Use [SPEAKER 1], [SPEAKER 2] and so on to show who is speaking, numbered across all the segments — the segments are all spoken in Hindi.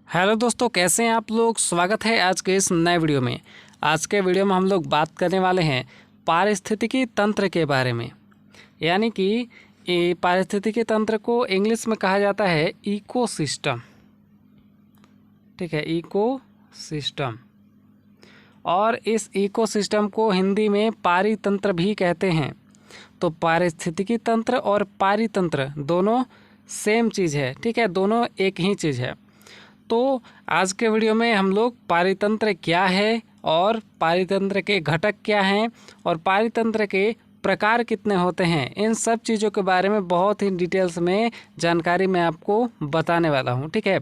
[SPEAKER 1] हेलो दोस्तों, कैसे हैं आप लोग। स्वागत है आज के इस नए वीडियो में। आज के वीडियो में हम लोग बात करने वाले हैं पारिस्थितिकी तंत्र के बारे में। यानी कि ये पारिस्थितिकी तंत्र को इंग्लिश में कहा जाता है इकोसिस्टम। ठीक है, इकोसिस्टम। और इस इकोसिस्टम को हिंदी में पारितंत्र भी कहते हैं। तो पारिस्थितिकी तंत्र और पारितंत्र दोनों सेम चीज़ है। ठीक है, दोनों एक ही चीज़ है। तो आज के वीडियो में हम लोग पारितंत्र क्या है और पारितंत्र के घटक क्या हैं और पारितंत्र के प्रकार कितने होते हैं, इन सब चीज़ों के बारे में बहुत ही डिटेल्स में जानकारी मैं आपको बताने वाला हूं। ठीक है,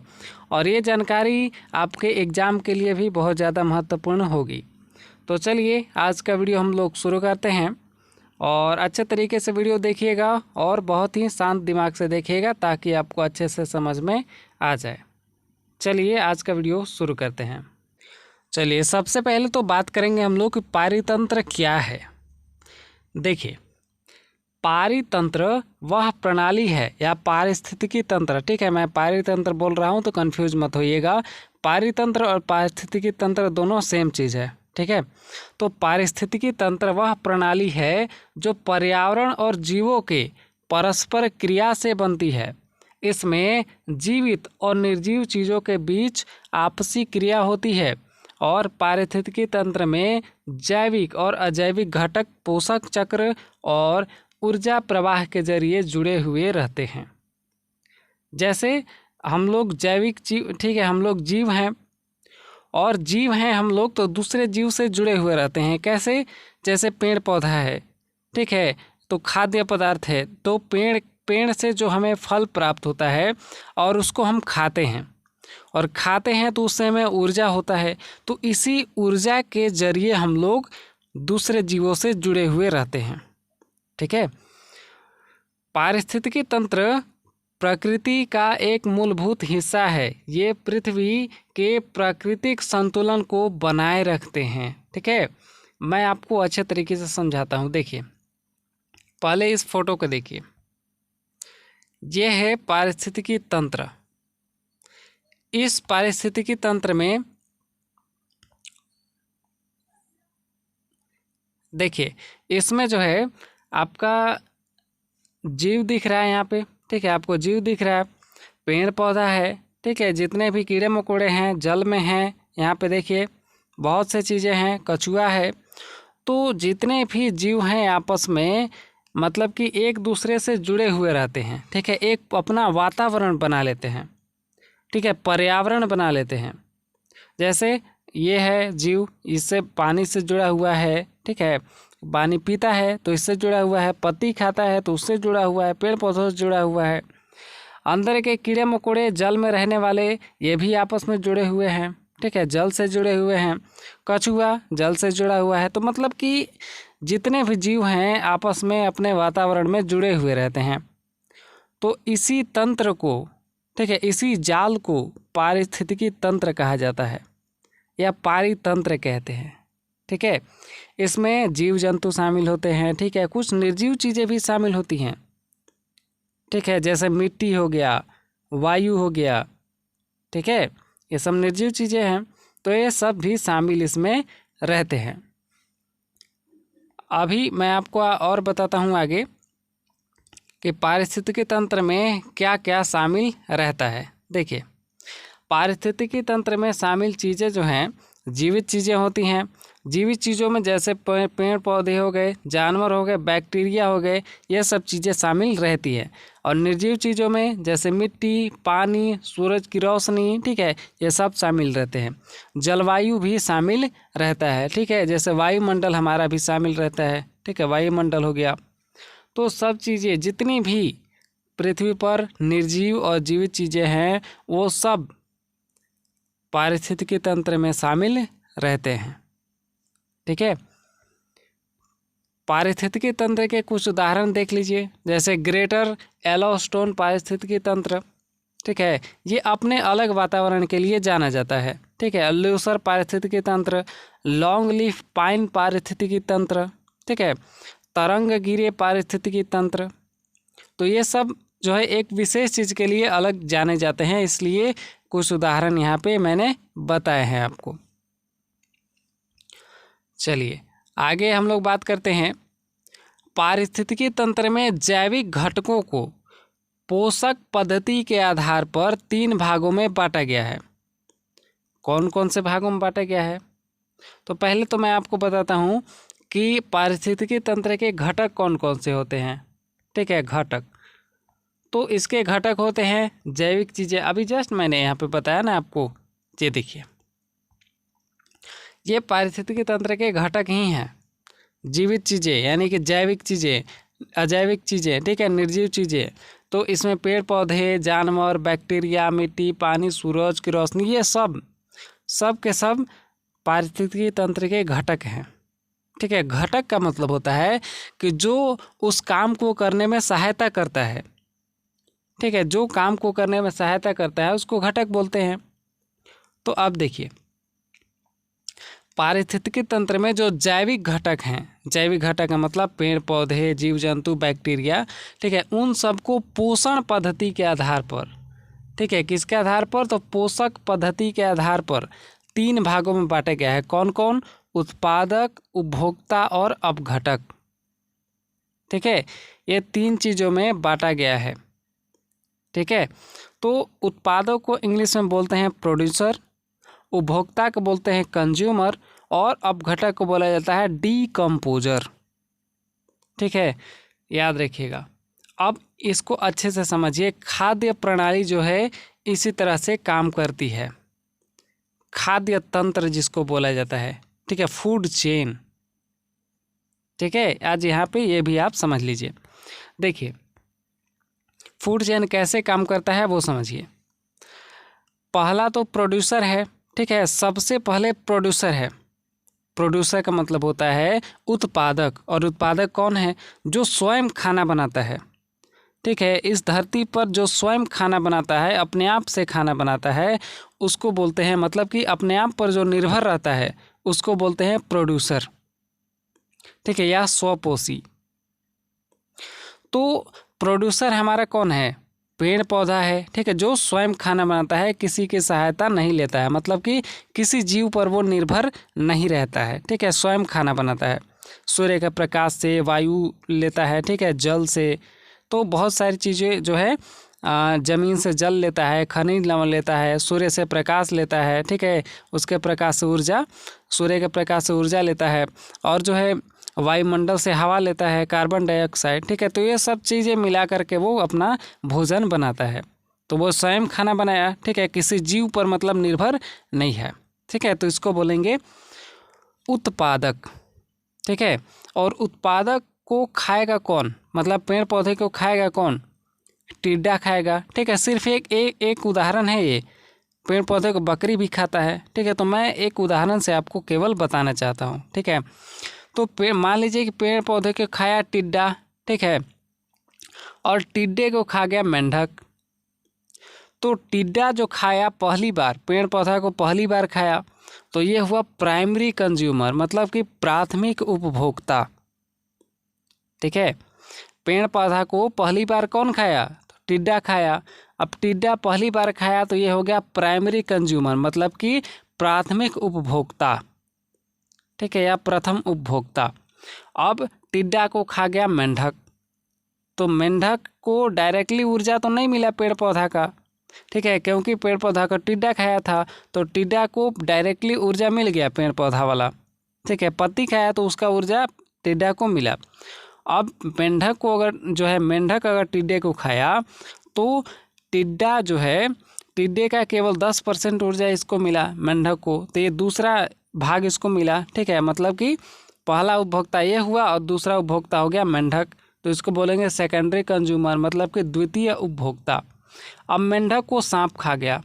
[SPEAKER 1] और ये जानकारी आपके एग्ज़ाम के लिए भी बहुत ज़्यादा महत्वपूर्ण होगी। तो चलिए आज का वीडियो हम लोग शुरू करते हैं और अच्छे तरीके से वीडियो देखिएगा और बहुत ही शांत दिमाग से देखिएगा ताकि आपको अच्छे से समझ में आ जाए। चलिए आज का वीडियो शुरू करते हैं। चलिए सबसे पहले तो बात करेंगे हम लोग कि पारितंत्र क्या है। देखिए, पारितंत्र वह प्रणाली है या पारिस्थितिकी तंत्र। ठीक है, मैं पारितंत्र बोल रहा हूँ तो कंफ्यूज मत होइएगा। पारितंत्र और पारिस्थितिकी तंत्र दोनों सेम चीज़ है। ठीक है, तो पारिस्थितिकी तंत्र वह प्रणाली है जो पर्यावरण और जीवों के परस्पर क्रिया से बनती है। इसमें जीवित और निर्जीव चीज़ों के बीच आपसी क्रिया होती है और पारिस्थितिकी तंत्र में जैविक और अजैविक घटक पोषक चक्र और ऊर्जा प्रवाह के जरिए जुड़े हुए रहते हैं। जैसे हम लोग जैविक जीव, ठीक है, हम लोग जीव हैं और जीव हैं हम लोग तो दूसरे जीव से जुड़े हुए रहते हैं। कैसे? जैसे पेड़ पौधा है, ठीक है, तो खाद्य पदार्थ है, तो पेड़ से जो हमें फल प्राप्त होता है और उसको हम खाते हैं और खाते हैं तो उससे हमें ऊर्जा होता है। तो इसी ऊर्जा के जरिए हम लोग दूसरे जीवों से जुड़े हुए रहते हैं। ठीक है, पारिस्थितिकी तंत्र प्रकृति का एक मूलभूत हिस्सा है। ये पृथ्वी के प्राकृतिक संतुलन को बनाए रखते हैं। ठीक है, मैं आपको अच्छे तरीके से समझाता हूँ। देखिए, पहले इस फोटो को देखिए, ये है पारिस्थितिकी तंत्र। इस पारिस्थितिकी तंत्र में देखिए, इसमें जो है आपका जीव दिख रहा है यहाँ पे। ठीक है, आपको जीव दिख रहा है, पेड़ पौधा है, ठीक है, जितने भी कीड़े मकोड़े हैं जल में हैं, यहाँ पे देखिए बहुत से चीज़ें हैं, कछुआ है। तो जितने भी जीव हैं आपस में मतलब कि एक दूसरे से जुड़े हुए रहते हैं। ठीक है, एक अपना वातावरण बना लेते हैं। ठीक है, पर्यावरण बना लेते हैं। जैसे ये है जीव, इससे पानी से जुड़ा हुआ है। ठीक है, पानी पीता है तो इससे जुड़ा हुआ है, पत्ती खाता है तो उससे जुड़ा हुआ है, पेड़ पौधों से जुड़ा हुआ है। अंदर के कीड़े मकोड़े जल में रहने वाले ये भी आपस में जुड़े हुए हैं। ठीक है, जल से जुड़े हुए हैं। कछुआ जल से जुड़ा हुआ है। तो मतलब कि जितने भी जीव हैं आपस में अपने वातावरण में जुड़े हुए रहते हैं। तो इसी तंत्र को, ठीक है, इसी जाल को पारिस्थितिकी तंत्र कहा जाता है या पारितंत्र कहते हैं। ठीक है, इसमें जीव जंतु शामिल होते हैं। ठीक है, कुछ निर्जीव चीज़ें भी शामिल होती हैं। ठीक है, जैसे मिट्टी हो गया, वायु हो गया। ठीक है, ये सब निर्जीव चीज़ें हैं, तो ये सब भी शामिल इसमें रहते हैं। अभी मैं आपको और बताता हूँ आगे कि पारिस्थितिकी तंत्र में क्या क्या शामिल रहता है। देखिए, पारिस्थितिकी तंत्र में शामिल चीज़ें जो हैं जीवित चीज़ें होती हैं। जीवित चीज़ों में जैसे पेड़ पौधे हो गए, जानवर हो गए, बैक्टीरिया हो गए, ये सब चीज़ें शामिल रहती है। और निर्जीव चीज़ों में जैसे मिट्टी, पानी, सूरज की रोशनी, ठीक है, ये सब शामिल रहते हैं। जलवायु भी शामिल रहता है। ठीक है, जैसे वायुमंडल हमारा भी शामिल रहता है। ठीक है, वायुमंडल हो गया। तो सब चीज़ें जितनी भी पृथ्वी पर निर्जीव और जीवित चीज़ें हैं वो सब पारिस्थितिकी तंत्र में शामिल रहते हैं। ठीक है, पारिस्थितिकी तंत्र के कुछ उदाहरण देख लीजिए, जैसे ग्रेटर येलोस्टोन पारिस्थितिकी तंत्र। ठीक है, ये अपने अलग वातावरण के लिए जाना जाता है। ठीक है, ल्यूसर पारिस्थितिकी तंत्र, लॉन्ग लीफ पाइन पारिस्थितिकी तंत्र, ठीक है, तरंगगिरी पारिस्थितिकी तंत्र। तो ये सब जो है एक विशेष चीज़ के लिए अलग जाने जाते हैं, इसलिए कुछ उदाहरण यहाँ पे मैंने बताए हैं आपको। चलिए आगे हम लोग बात करते हैं, पारिस्थितिकी तंत्र में जैविक घटकों को पोषक पद्धति के आधार पर 3 भागों में बांटा गया है। कौन कौन से भागों में बांटा गया है? तो पहले तो मैं आपको बताता हूँ कि पारिस्थितिकी तंत्र के घटक कौन कौन से होते हैं। ठीक है, घटक, तो इसके घटक होते हैं जैविक चीज़ें। अभी जस्ट मैंने यहाँ पे बताया ना आपको, ये देखिए, ये पारिस्थितिकी तंत्र के घटक ही हैं। जीवित चीज़ें यानी कि जैविक चीज़ें, अजैविक चीज़ें, ठीक है, निर्जीव चीज़ें। तो इसमें पेड़ पौधे, जानवर, बैक्टीरिया, मिट्टी, पानी, सूरज की रोशनी, ये सब के सब पारिस्थितिकी तंत्र के घटक हैं। ठीक है, घटक का मतलब होता है कि जो उस काम को करने में सहायता करता है। ठीक है, जो काम को करने में सहायता करता है उसको घटक बोलते हैं। तो अब देखिए, पारिस्थितिकी तंत्र में जो जैविक घटक हैं, जैविक घटक का मतलब पेड़ पौधे, जीव जंतु, बैक्टीरिया, ठीक है, उन सबको पोषण पद्धति के आधार पर, ठीक है, किसके आधार पर? तो पोषक पद्धति के आधार पर 3 भागों में बांटा गया है। कौन कौन? उत्पादक, उपभोक्ता और अपघटक। ठीक है, ये 3 चीज़ों में बांटा गया है। ठीक है, तो उत्पादक को इंग्लिश में बोलते हैं प्रोड्यूसर, उपभोक्ता को बोलते हैं कंज्यूमर और अपघटक को बोला जाता है डीकम्पोजर। ठीक है, याद रखिएगा। अब इसको अच्छे से समझिए, खाद्य प्रणाली जो है इसी तरह से काम करती है, खाद्य तंत्र जिसको बोला जाता है। ठीक है, फूड चेन। ठीक है, आज यहाँ पे ये भी आप समझ लीजिए। देखिए फूड चेन कैसे काम करता है वो समझिए। पहला तो प्रोड्यूसर है। ठीक है, सबसे पहले प्रोड्यूसर है। प्रोड्यूसर का मतलब होता है उत्पादक, और उत्पादक कौन है? जो स्वयं खाना बनाता है। ठीक है, इस धरती पर जो स्वयं खाना बनाता है, अपने आप से खाना बनाता है, उसको बोलते हैं, मतलब कि अपने आप पर जो निर्भर रहता है उसको बोलते हैं प्रोड्यूसर। ठीक है, या स्वपोषी। तो प्रोड्यूसर हमारा कौन है? पेड़ पौधा है। ठीक है, जो स्वयं खाना बनाता है, किसी की सहायता नहीं लेता है, मतलब कि किसी जीव पर वो निर्भर नहीं रहता है। ठीक है, स्वयं खाना बनाता है, सूर्य के प्रकाश से, वायु लेता है, ठीक है, जल से, तो बहुत सारी चीज़ें जो है ज़मीन से जल लेता है, खनिज लवण लेता है, सूर्य से प्रकाश लेता है। ठीक है, उसके प्रकाश से ऊर्जा, सूर्य के प्रकाश से ऊर्जा लेता है, और जो है वायुमंडल से हवा लेता है, कार्बन डाइऑक्साइड। ठीक है, तो ये सब चीज़ें मिला करके वो अपना भोजन बनाता है। तो वो स्वयं खाना बनाया। ठीक है, किसी जीव पर मतलब निर्भर नहीं है। ठीक है, तो इसको बोलेंगे उत्पादक। ठीक है, और उत्पादक को खाएगा कौन? मतलब पेड़ पौधे को खाएगा कौन? टिड्डा खाएगा। ठीक है, सिर्फ एक उदाहरण है ये, पेड़ पौधे को बकरी भी खाता है। ठीक है, तो मैं एक उदाहरण से आपको केवल बताना चाहता हूँ। ठीक है, तो मान लीजिए कि पेड़ पौधे को खाया टिड्डा। ठीक है, और टिड्डे को खा गया मेंढक। तो टिड्डा जो खाया पहली बार, पेड़ पौधा को पहली बार खाया, तो ये हुआ प्राइमरी कंज्यूमर, मतलब कि प्राथमिक उपभोक्ता। ठीक है, पेड़ पौधा को पहली बार कौन खाया? तो टिड्डा खाया। अब टिड्डा पहली बार खाया तो ये हो गया प्राइमरी कंज्यूमर, मतलब कि प्राथमिक उपभोक्ता। ठीक है, या प्रथम उपभोक्ता। अब टिड्डा को खा गया मेंढक, तो मेंढक को डायरेक्टली ऊर्जा तो नहीं मिला पेड़ पौधा का। ठीक है, क्योंकि पेड़ पौधा का टिड्डा खाया था, तो टिड्डा को डायरेक्टली ऊर्जा मिल गया पेड़ पौधा वाला। ठीक है, पत्ती खाया तो उसका ऊर्जा टिड्डा को मिला। अब मेंढक को अगर जो है, मेंढक अगर टिड्डे को खाया तो टिड्डा जो है, टिड्डे का केवल 10% ऊर्जा इसको मिला मेंढक को, तो ये दूसरा भाग इसको मिला। ठीक है, मतलब कि पहला उपभोक्ता ये हुआ और दूसरा उपभोक्ता हो गया मेंढक, तो इसको बोलेंगे सेकेंडरी कंज्यूमर, मतलब कि द्वितीय उपभोक्ता। अब मेंढक को सांप खा गया,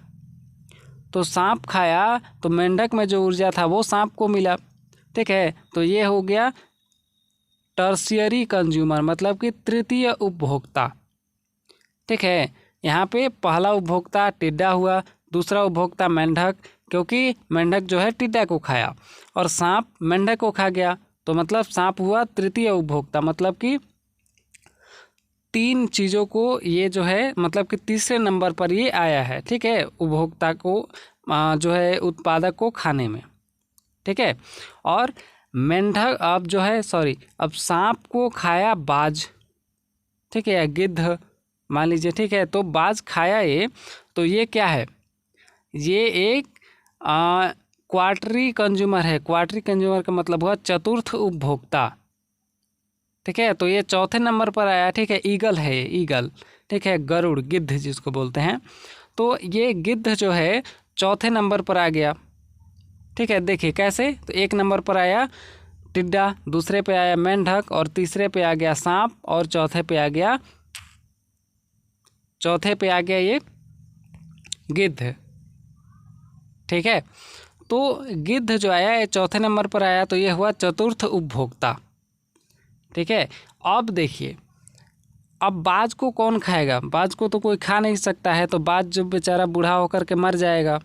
[SPEAKER 1] तो सांप खाया तो मेंढक में जो ऊर्जा था वो सांप को मिला। ठीक है, तो ये हो गया टर्शियरी कंज्यूमर, मतलब कि तृतीय उपभोक्ता। ठीक है, यहाँ पे पहला उपभोक्ता टिड्डा हुआ, दूसरा उपभोक्ता मेंढक, क्योंकि मेंढक जो है टिड्डा को खाया, और सांप मेंढक को खा गया, तो मतलब सांप हुआ तृतीय उपभोक्ता, मतलब कि 3 चीज़ों को ये जो है मतलब कि तीसरे नंबर पर ये आया है, ठीक है, उपभोक्ता को जो है उत्पादक को खाने में, ठीक है। और मेंढक अब जो है अब सांप को खाया बाज, ठीक है, या गिद्ध मान लीजिए, ठीक है, तो बाज खाया ये, तो ये क्या है, ये एक क्वार्टरी कंज्यूमर है। क्वार्टरी कंज्यूमर का मतलब हुआ चतुर्थ उपभोक्ता, ठीक है, तो ये चौथे नंबर पर आया, ठीक है। ईगल है ये, ईगल, ठीक है, गरुड़, गिद्ध जिसको बोलते हैं, तो ये गिद्ध जो है चौथे नंबर पर आ गया, ठीक है। देखिए कैसे, तो 1 नंबर पर आया टिड्डा, दूसरे पे आया मेंढक, और तीसरे पे आ गया सांप, और चौथे पे आ गया ये गिद्ध, ठीक है। तो गिद्ध जो आया ये चौथे नंबर पर आया, तो ये हुआ चतुर्थ उपभोक्ता, ठीक है। अब देखिए, अब बाज को कौन खाएगा, बाज को तो कोई खा नहीं सकता है, तो बाज जो बेचारा बूढ़ा होकर के मर जाएगा,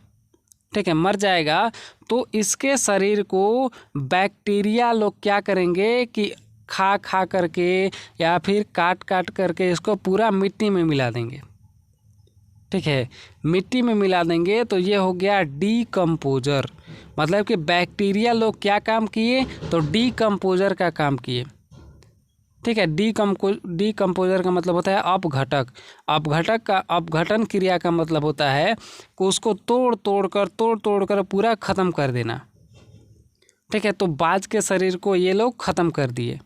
[SPEAKER 1] ठीक है, मर जाएगा, तो इसके शरीर को बैक्टीरिया लोग क्या करेंगे कि खा करके या फिर काट करके इसको पूरा मिट्टी में मिला देंगे, ठीक है, मिट्टी में मिला देंगे, तो ये हो गया डीकम्पोजर। मतलब कि बैक्टीरिया लोग क्या काम किए, तो डीकम्पोजर का काम किए, ठीक है। डीकम्पोजर का मतलब होता है अपघटक। अपघटक का अपघटन क्रिया का मतलब होता है कि उसको तोड़ तोड़ कर पूरा ख़त्म कर देना, ठीक है। तो बाज के शरीर को ये लोग ख़त्म कर दिए,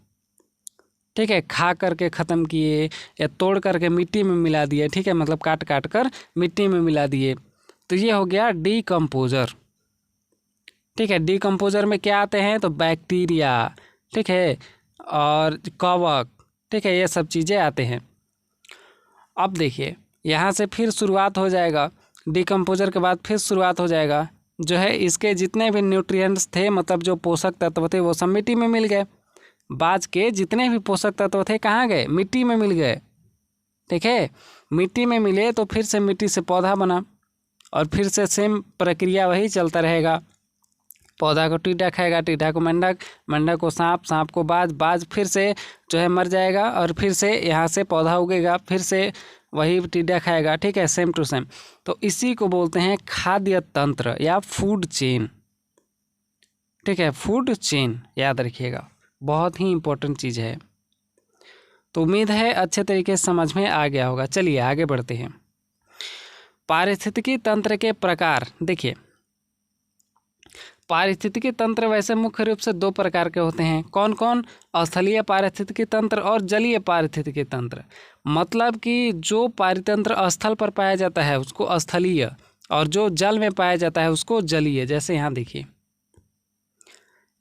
[SPEAKER 1] ठीक है, खा करके ख़त्म किए या तोड़ करके मिट्टी में मिला दिए, ठीक है, मतलब काट कर मिट्टी में मिला दिए, तो ये हो गया डीकम्पोजर, ठीक है। डीकम्पोजर में क्या आते हैं, तो बैक्टीरिया, ठीक है, और कवक, ठीक है, ये सब चीज़ें आते हैं। अब देखिए यहाँ से फिर शुरुआत हो जाएगा, डीकम्पोजर के बाद फिर शुरुआत हो जाएगा, जो है इसके जितने भी न्यूट्रिएंट्स थे, मतलब जो पोषक तत्व थे, वो सब मिट्टी में मिल गए। बाज के जितने भी पोषक तत्व थे कहाँ गए, मिट्टी में मिल गए, ठीक है। मिट्टी में मिले तो फिर से मिट्टी से पौधा बना, और फिर से सेम प्रक्रिया वही चलता रहेगा। पौधा को टिड्डा खाएगा, टिड्डा को मेंढक, मेंढक को सांप, सांप को बाज, बाज फिर से जो है मर जाएगा, और फिर से यहाँ से पौधा उगेगा, फिर से वही टिड्डा खाएगा, ठीक है, सेम टू सेम। तो इसी को बोलते हैं खाद्य तंत्र या फूड चेन, ठीक है, फूड चेन याद रखिएगा, बहुत ही इम्पोर्टेंट चीज़ है। तो उम्मीद है अच्छे तरीके से समझ में आ गया होगा। चलिए आगे बढ़ते हैं। पारिस्थितिकी तंत्र के प्रकार देखिए, पारिस्थितिकी तंत्र वैसे मुख्य रूप से 2 प्रकार के होते हैं। कौन कौन, स्थलीय पारिस्थितिकी तंत्र और जलीय पारिस्थितिकी तंत्र। मतलब कि जो पारितंत्र स्थल पर पाया जाता है उसको स्थलीय, और जो जल में पाया जाता है उसको जलीय। जैसे यहाँ देखिए,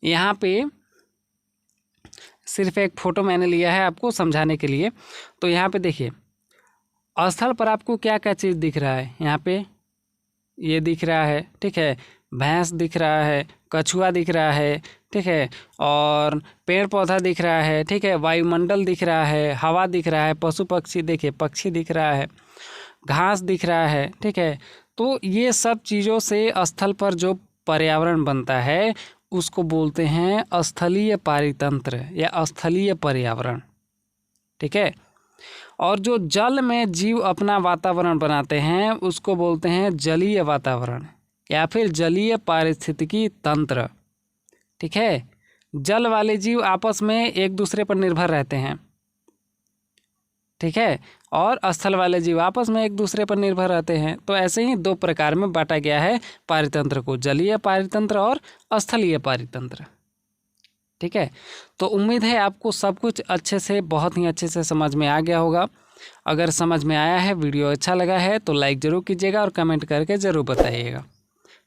[SPEAKER 1] यहाँ पे सिर्फ एक फ़ोटो मैंने लिया है आपको समझाने के लिए। तो यहाँ पे देखिए, स्थल पर आपको क्या क्या चीज़ दिख रहा है, यहाँ पे ये दिख रहा है, ठीक है, भैंस दिख रहा है, कछुआ दिख रहा है, ठीक है, और पेड़ पौधा दिख रहा है, ठीक है, वायुमंडल दिख रहा है, हवा दिख रहा है, पशु पक्षी देखिए, पक्षी दिख रहा है, घास दिख रहा है, ठीक है। तो ये सब चीज़ों से स्थल पर जो पर्यावरण बनता है उसको बोलते हैं स्थलीय पारितंत्र या स्थलीय पर्यावरण, ठीक है। और जो जल में जीव अपना वातावरण बनाते हैं उसको बोलते हैं जलीय वातावरण या फिर जलीय पारिस्थितिकी तंत्र, ठीक है। जल वाले जीव आपस में एक दूसरे पर निर्भर रहते हैं, ठीक है, और स्थल वाले जीव आपस में एक दूसरे पर निर्भर रहते हैं। तो ऐसे ही 2 प्रकार में बांटा गया है पारितंत्र को, जलीय पारितंत्र और स्थलीय पारितंत्र, ठीक है। तो उम्मीद है आपको सब कुछ अच्छे से, बहुत ही अच्छे से समझ में आ गया होगा। अगर समझ में आया है, वीडियो अच्छा लगा है तो लाइक ज़रूर कीजिएगा और कमेंट करके ज़रूर बताइएगा,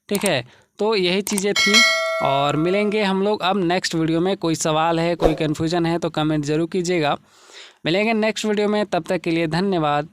[SPEAKER 1] ठीक है। तो यही चीज़ें थी, और मिलेंगे हम लोग अब नेक्स्ट वीडियो में। कोई सवाल है, कोई कन्फ्यूजन है तो कमेंट ज़रूर कीजिएगा। मिलेंगे नेक्स्ट वीडियो में, तब तक के लिए धन्यवाद।